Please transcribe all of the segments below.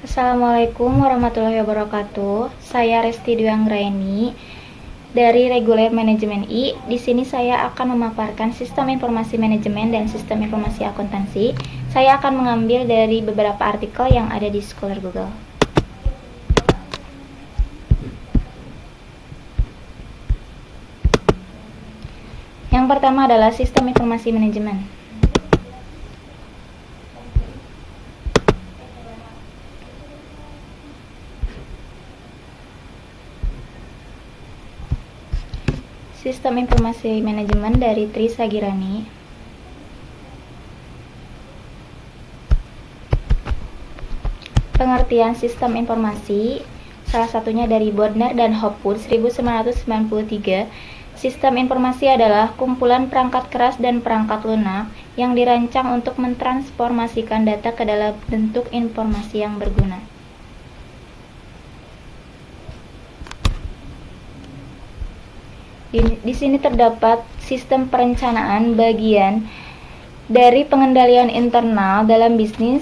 Assalamualaikum warahmatullahi wabarakatuh. Saya Resti Dwi Anggraeni dari Reguler Manajemen I. Di sini saya akan memaparkan sistem informasi manajemen dan sistem informasi akuntansi. Saya akan mengambil dari beberapa artikel yang ada di Scholar Google. Yang pertama adalah sistem informasi manajemen. Sistem informasi manajemen dari Tri Sagirani. Pengertian sistem informasi salah satunya dari Bodner dan Hopwood 1993. Sistem informasi adalah kumpulan perangkat keras dan perangkat lunak yang dirancang untuk mentransformasikan data ke dalam bentuk informasi yang berguna. Di sini terdapat sistem perencanaan bagian dari pengendalian internal dalam bisnis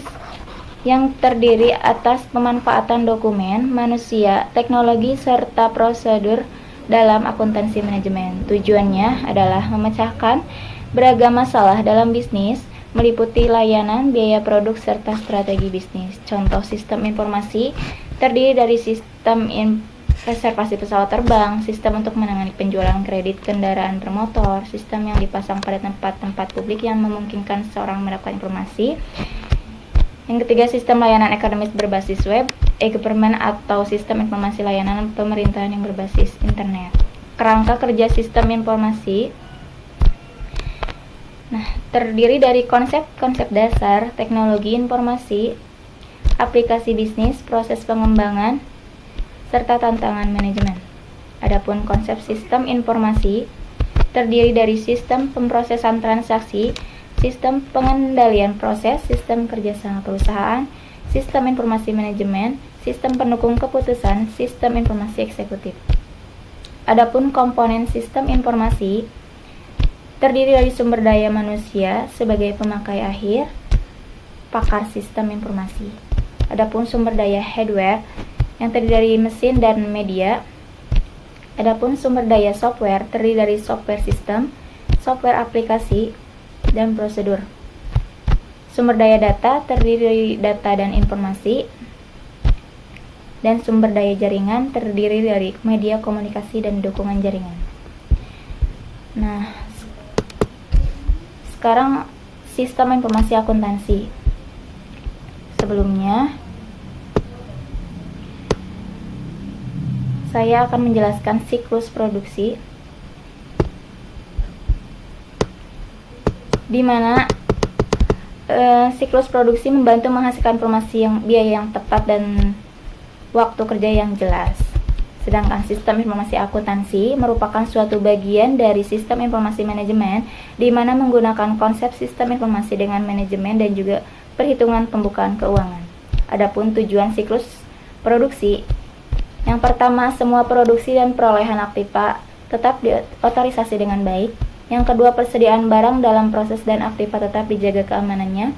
yang terdiri atas pemanfaatan dokumen, manusia, teknologi, serta prosedur dalam akuntansi manajemen. Tujuannya adalah memecahkan beragam masalah dalam bisnis, meliputi layanan, biaya produk, serta strategi bisnis. Contoh sistem informasi terdiri dari sistem reservasi pesawat terbang, sistem untuk menangani penjualan kredit kendaraan bermotor, sistem yang dipasang pada tempat-tempat publik yang memungkinkan seseorang mendapatkan informasi. Yang ketiga, sistem layanan akademis berbasis web, e-government atau sistem informasi layanan pemerintahan yang berbasis internet. Kerangka kerja sistem informasi terdiri dari konsep-konsep dasar, teknologi informasi, aplikasi bisnis, proses pengembangan, serta tantangan manajemen. Adapun konsep sistem informasi terdiri dari sistem pemrosesan transaksi, sistem pengendalian proses, sistem kerjasama perusahaan, sistem informasi manajemen, sistem pendukung keputusan, sistem informasi eksekutif. Adapun komponen sistem informasi terdiri dari sumber daya manusia sebagai pemakai akhir, pakar sistem informasi. Adapun sumber daya hardware yang terdiri dari mesin dan media. Adapun sumber daya software terdiri dari software sistem, software aplikasi, dan prosedur. Sumber daya data terdiri dari data dan informasi, dan sumber daya jaringan terdiri dari media komunikasi dan dukungan jaringan. Sekarang sistem informasi akuntansi. Sebelumnya saya akan menjelaskan siklus produksi, di mana siklus produksi membantu menghasilkan informasi biaya yang tepat dan waktu kerja yang jelas. Sedangkan sistem informasi akuntansi merupakan suatu bagian dari sistem informasi manajemen, di mana menggunakan konsep sistem informasi dengan manajemen dan juga perhitungan pembukaan keuangan. Adapun tujuan siklus produksi, yang pertama, semua produksi dan perolehan aktiva tetap diotorisasi dengan baik. Yang kedua, persediaan barang dalam proses dan aktiva tetap dijaga keamanannya.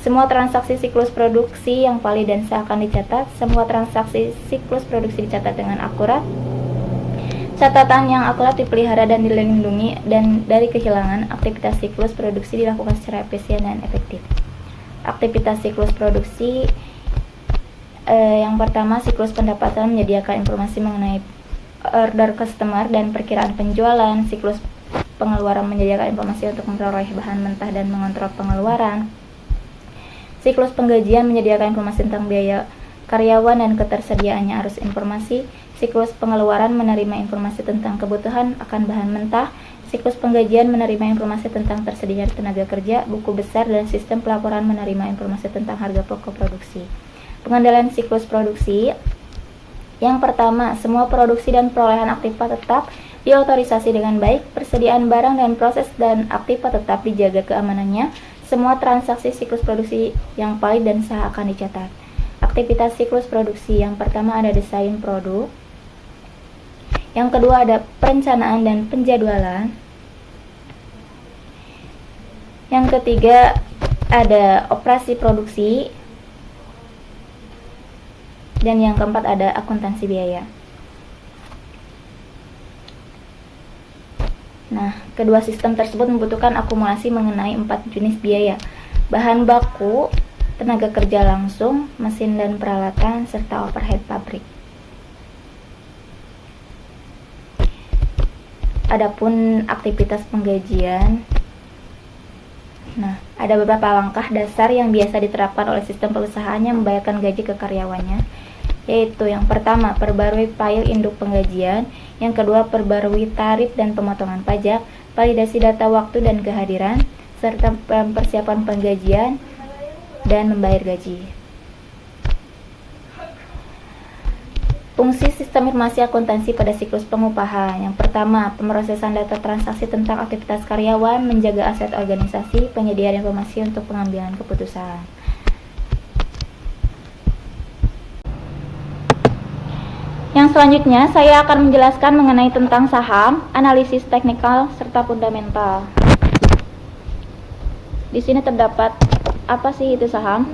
Semua transaksi siklus produksi yang valid dan sah akan dicatat. Semua transaksi siklus produksi dicatat dengan akurat. Catatan yang akurat dipelihara dan dilindungi dan dari kehilangan. Aktivitas siklus produksi dilakukan secara efisien dan efektif. Aktivitas siklus produksi yang pertama, siklus pendapatan menyediakan informasi mengenai order customer dan perkiraan penjualan. Siklus pengeluaran menyediakan informasi untuk memperoleh bahan mentah dan mengontrol pengeluaran. Siklus penggajian menyediakan informasi tentang biaya karyawan dan ketersediaannya arus informasi. Siklus pengeluaran menerima informasi tentang kebutuhan akan bahan mentah. Siklus penggajian menerima informasi tentang tersedianya tenaga kerja, buku besar, dan sistem pelaporan menerima informasi tentang harga pokok produksi. Pengendalian siklus produksi. Yang pertama, semua produksi dan perolehan aktiva tetap diotorisasi dengan baik. Persediaan barang dan proses dan aktiva tetap dijaga keamanannya. Semua transaksi siklus produksi yang valid dan sah akan dicatat. Aktivitas siklus produksi. Yang pertama ada desain produk. Yang kedua ada perencanaan dan penjadwalan. Yang ketiga ada operasi produksi. Dan yang keempat ada akuntansi biaya. Nah, kedua sistem tersebut membutuhkan akumulasi mengenai 4 jenis biaya: bahan baku, tenaga kerja langsung, mesin dan peralatan, serta overhead pabrik. Adapun aktivitas penggajian, nah, ada beberapa langkah dasar yang biasa diterapkan oleh sistem perusahaan yang membayarkan gaji ke karyawannya, yaitu yang pertama, perbarui file induk penggajian, yang kedua, perbarui tarif dan pemotongan pajak, validasi data waktu dan kehadiran, serta persiapan penggajian dan membayar gaji. Fungsi sistem informasi akuntansi pada siklus pengupahan. Yang pertama, pemrosesan data transaksi tentang aktivitas karyawan, menjaga aset organisasi, penyediaan informasi untuk pengambilan keputusan. Yang selanjutnya, saya akan menjelaskan mengenai tentang saham, analisis teknikal, serta fundamental. Di sini terdapat apa sih itu saham?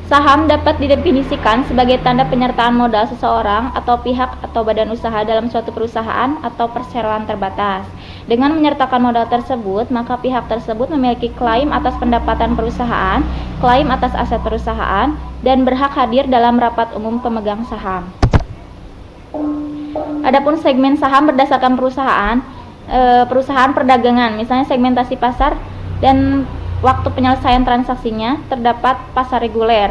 Saham dapat didefinisikan sebagai tanda penyertaan modal seseorang atau pihak atau badan usaha dalam suatu perusahaan atau perseroan terbatas. Dengan menyertakan modal tersebut, maka pihak tersebut memiliki klaim atas pendapatan perusahaan, klaim atas aset perusahaan, dan berhak hadir dalam rapat umum pemegang saham. Adapun segmen saham berdasarkan perusahaan perdagangan, misalnya segmentasi pasar dan waktu penyelesaian transaksinya, terdapat pasar reguler,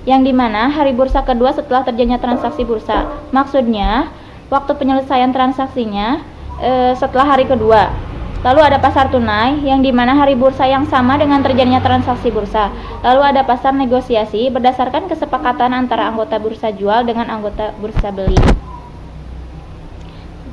yang dimana hari bursa kedua setelah terjadinya transaksi bursa. Maksudnya, waktu penyelesaian transaksinya setelah hari kedua. Lalu ada pasar tunai, yang dimana hari bursa yang sama dengan terjadinya transaksi bursa. Lalu ada pasar negosiasi berdasarkan kesepakatan antara anggota bursa jual dengan anggota bursa beli.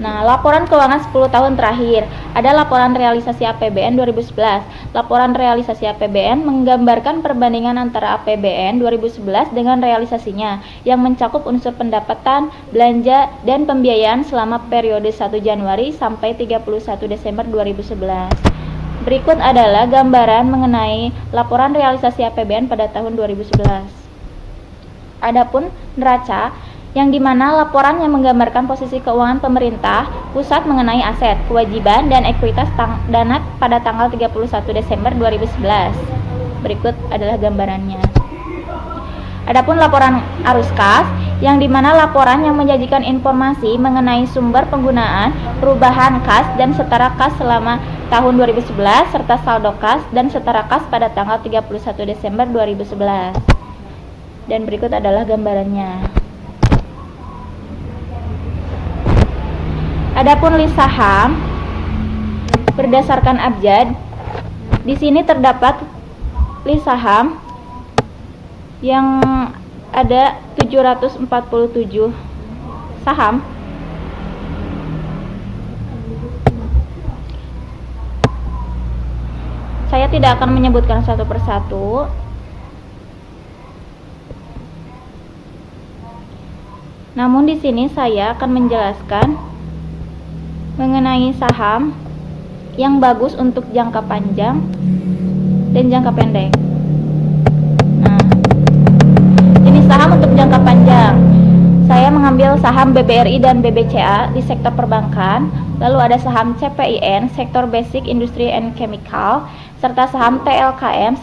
Nah, laporan keuangan 10 tahun terakhir. Ada laporan realisasi APBN 2011. Laporan realisasi APBN menggambarkan perbandingan antara APBN 2011 dengan realisasinya, yang mencakup unsur pendapatan, belanja, dan pembiayaan selama periode 1 Januari sampai 31 Desember 2011. Berikut adalah gambaran mengenai laporan realisasi APBN pada tahun 2011. Adapun neraca, yang dimana laporan yang menggambarkan posisi keuangan pemerintah pusat mengenai aset, kewajiban, dan ekuitas dana pada tanggal 31 Desember 2011. Berikut adalah gambarannya. Adapun laporan arus kas, yang dimana laporan yang menyajikan informasi mengenai sumber penggunaan, perubahan kas, dan setara kas selama tahun 2011, serta saldo kas dan setara kas pada tanggal 31 Desember 2011. Dan berikut adalah gambarannya. Adapun list saham berdasarkan abjad, di sini terdapat list saham yang ada 747 saham. Saya tidak akan menyebutkan satu persatu. Namun di sini saya akan menjelaskan mengenai saham yang bagus untuk jangka panjang dan jangka pendek. Nah, jenis saham untuk jangka panjang, saya mengambil saham BBRI dan BBCA di sektor perbankan, lalu ada saham CPIN, sektor basic industry and chemical, serta saham TLKM,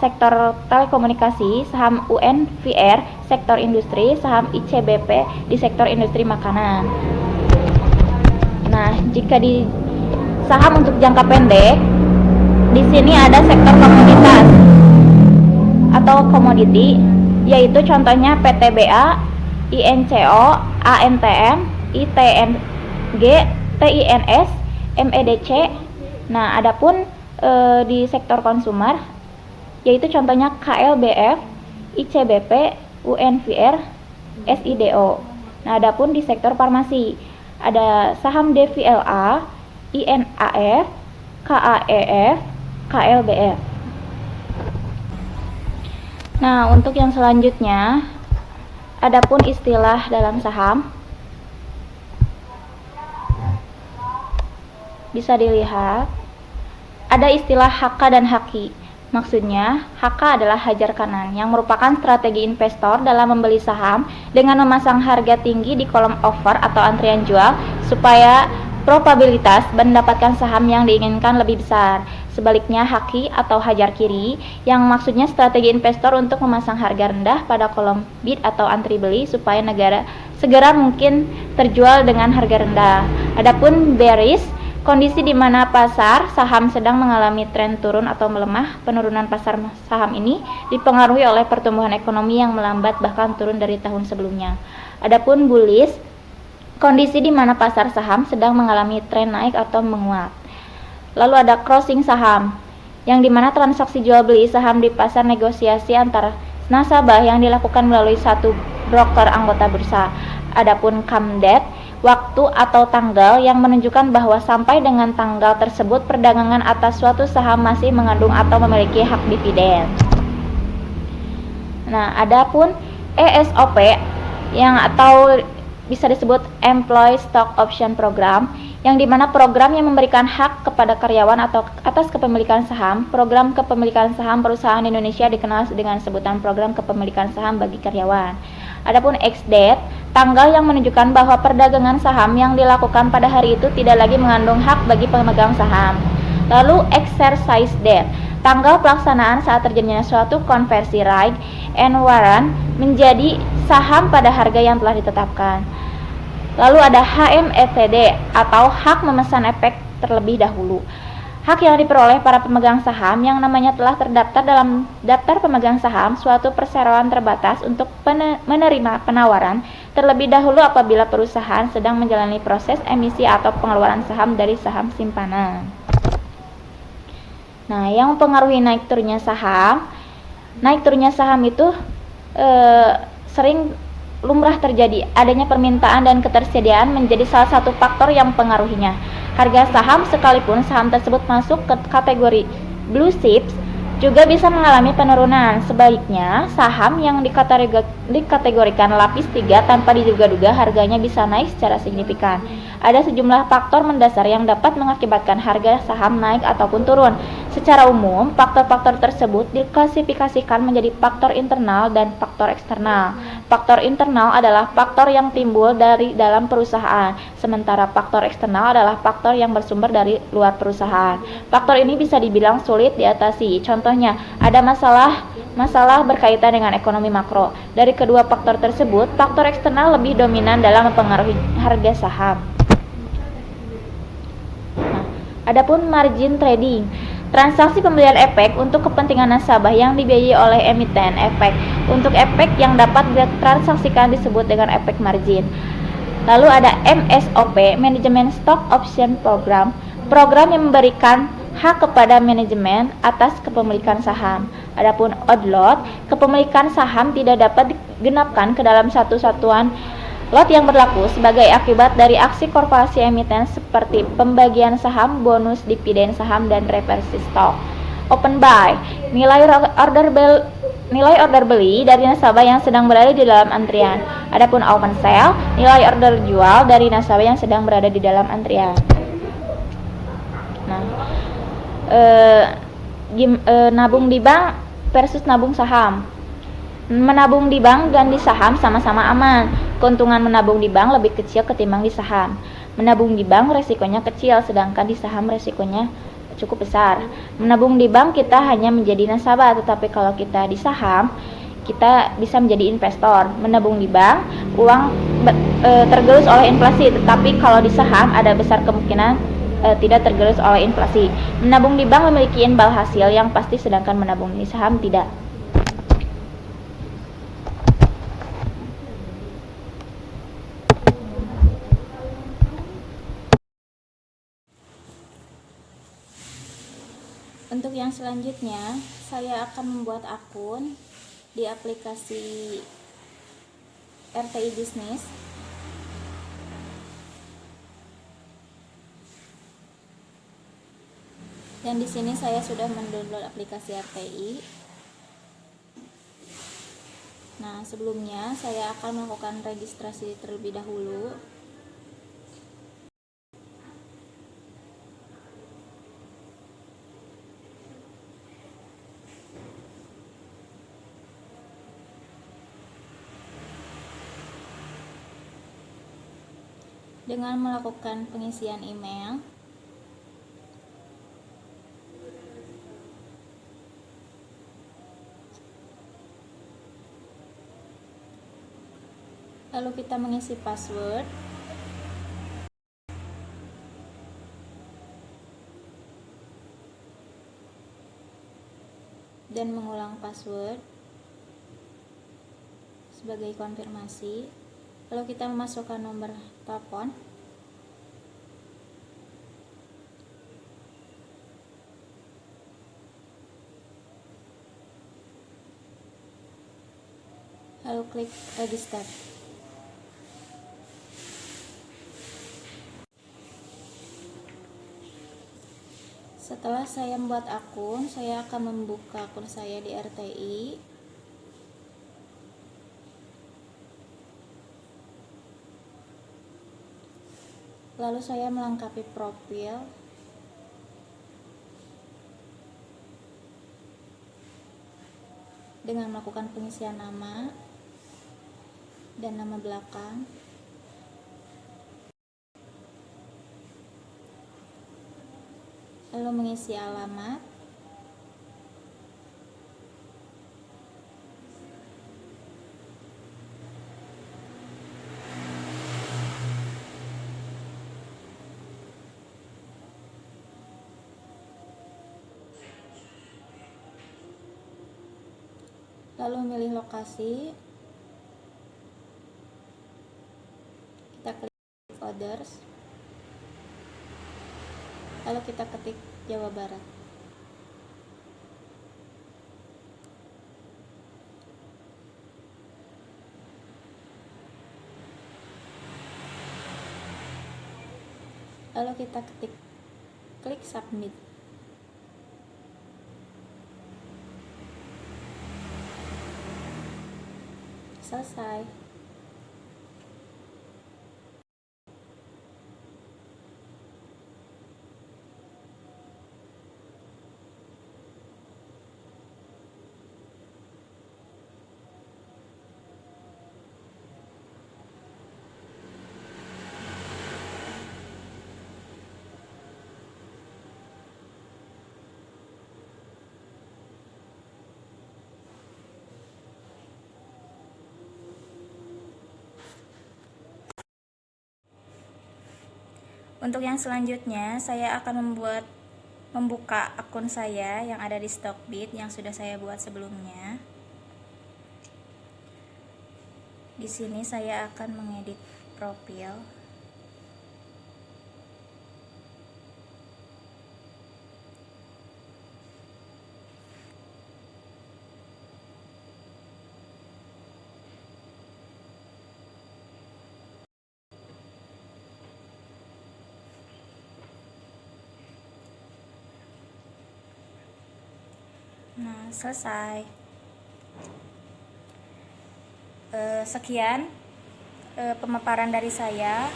sektor telekomunikasi, saham UNVR, sektor industri, saham ICBP di sektor industri makanan. Nah, jika di saham untuk jangka pendek, di sini ada sektor komoditas atau komoditi, yaitu contohnya PTBA, INCO, ANTM, ITNG, TINS, MEDC. Nah, adapun di sektor konsumer, yaitu contohnya KLBF, ICBP, UNVR, SIDO. Nah, adapun di sektor farmasi, ada saham DVLA, INAF, KAEF, KLBF. Nah, untuk yang selanjutnya, adapun istilah dalam saham, bisa dilihat ada istilah HK dan HKI. Maksudnya, HK adalah hajar kanan, yang merupakan strategi investor dalam membeli saham dengan memasang harga tinggi di kolom offer atau antrian jual supaya probabilitas mendapatkan saham yang diinginkan lebih besar. Sebaliknya, haki atau hajar kiri, yang maksudnya strategi investor untuk memasang harga rendah pada kolom bid atau antri beli supaya segera mungkin terjual dengan harga rendah. Adapun bearish, kondisi di mana pasar saham sedang mengalami tren turun atau melemah. Penurunan pasar saham ini dipengaruhi oleh pertumbuhan ekonomi yang melambat bahkan turun dari tahun sebelumnya. Adapun bullish, kondisi di mana pasar saham sedang mengalami tren naik atau menguat. Lalu ada crossing saham, yang dimana transaksi jual beli saham di pasar negosiasi antara nasabah yang dilakukan melalui satu broker anggota bursa. Adapun CAMDET, waktu atau tanggal yang menunjukkan bahwa sampai dengan tanggal tersebut perdagangan atas suatu saham masih mengandung atau memiliki hak dividen. Nah, adapun ESOP yang atau bisa disebut Employee Stock Option Program, yang dimana program yang memberikan hak kepada karyawan atau atas kepemilikan saham. Program kepemilikan saham perusahaan Indonesia dikenal dengan sebutan program kepemilikan saham bagi karyawan. Adapun ex-date, tanggal yang menunjukkan bahwa perdagangan saham yang dilakukan pada hari itu tidak lagi mengandung hak bagi pemegang saham. Lalu exercise date, tanggal pelaksanaan saat terjadinya suatu konversi right and warrant menjadi saham pada harga yang telah ditetapkan. Lalu ada HMETD atau hak memesan efek terlebih dahulu. Hak yang diperoleh para pemegang saham yang namanya telah terdaftar dalam daftar pemegang saham suatu perseroan terbatas untuk menerima penawaran terlebih dahulu apabila perusahaan sedang menjalani proses emisi atau pengeluaran saham dari saham simpanan. Nah, yang mempengaruhi naik turunnya saham itu sering lumrah terjadi. Adanya permintaan dan ketersediaan menjadi salah satu faktor yang mempengaruhinya. Harga saham, sekalipun saham tersebut masuk ke kategori blue chips, juga bisa mengalami penurunan. Sebaliknya, saham yang dikategorikan lapis 3 tanpa diduga-duga harganya bisa naik secara signifikan. Ada sejumlah faktor mendasar yang dapat mengakibatkan harga saham naik ataupun turun. Secara umum, faktor-faktor tersebut diklasifikasikan menjadi faktor internal dan faktor eksternal. Faktor internal adalah faktor yang timbul dari dalam perusahaan, sementara faktor eksternal adalah faktor yang bersumber dari luar perusahaan. Faktor ini bisa dibilang sulit diatasi. Contohnya, ada masalah berkaitan dengan ekonomi makro. Dari kedua faktor tersebut, faktor eksternal lebih dominan dalam mempengaruhi harga saham. Adapun margin trading, transaksi pembelian efek untuk kepentingan nasabah yang dibiayai oleh emiten efek. Untuk efek yang dapat ditransaksikan disebut dengan efek margin. Lalu ada MSOP, Management Stock Option Program, program yang memberikan hak kepada manajemen atas kepemilikan saham. Adapun odd-lot, kepemilikan saham tidak dapat digenapkan ke dalam satu satuan lot yang berlaku sebagai akibat dari aksi korporasi emiten seperti pembagian saham, bonus, dividen saham, dan reversi stok. Open buy, nilai order beli dari nasabah yang sedang berada di dalam antrian. Adapun open sale, nilai order jual dari nasabah yang sedang berada di dalam antrian. Nah, nabung di bank versus nabung saham. Menabung di bank dan di saham sama-sama aman. Keuntungan menabung di bank lebih kecil ketimbang di saham. Menabung di bank resikonya kecil, sedangkan di saham resikonya cukup besar. Menabung di bank kita hanya menjadi nasabah, tetapi kalau kita di saham, kita bisa menjadi investor. Menabung di bank, uang tergerus oleh inflasi, tetapi kalau di saham ada besar kemungkinan tidak tergerus oleh inflasi. Menabung di bank memiliki imbal hasil yang pasti, sedangkan menabung di saham tidak. Untuk yang selanjutnya, saya akan membuat akun di aplikasi RTI Bisnis. Dan di sini saya sudah mendownload aplikasi RTI. Nah, sebelumnya saya akan melakukan registrasi terlebih dahulu. Dengan melakukan pengisian email, lalu kita mengisi password, dan mengulang password sebagai konfirmasi. Lalu kita memasukkan nomor telepon, lalu klik register. Setelah saya membuat akun, saya akan membuka akun saya di RTI. Lalu saya melengkapi profil dengan melakukan pengisian nama dan nama belakang. Lalu mengisi alamat, lalu memilih lokasi, kita klik others, lalu kita ketik Jawa Barat. Lalu kita klik submit. Selesai. Untuk yang selanjutnya, saya akan membuka akun saya yang ada di Stockbit yang sudah saya buat sebelumnya. Di sini saya akan mengedit profil. Nah, selesai. Sekian pemaparan dari saya.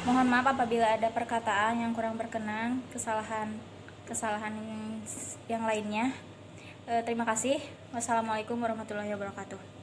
Mohon maaf apabila ada perkataan yang kurang berkenan, kesalahan yang lainnya. Terima kasih. Wassalamualaikum warahmatullahi wabarakatuh.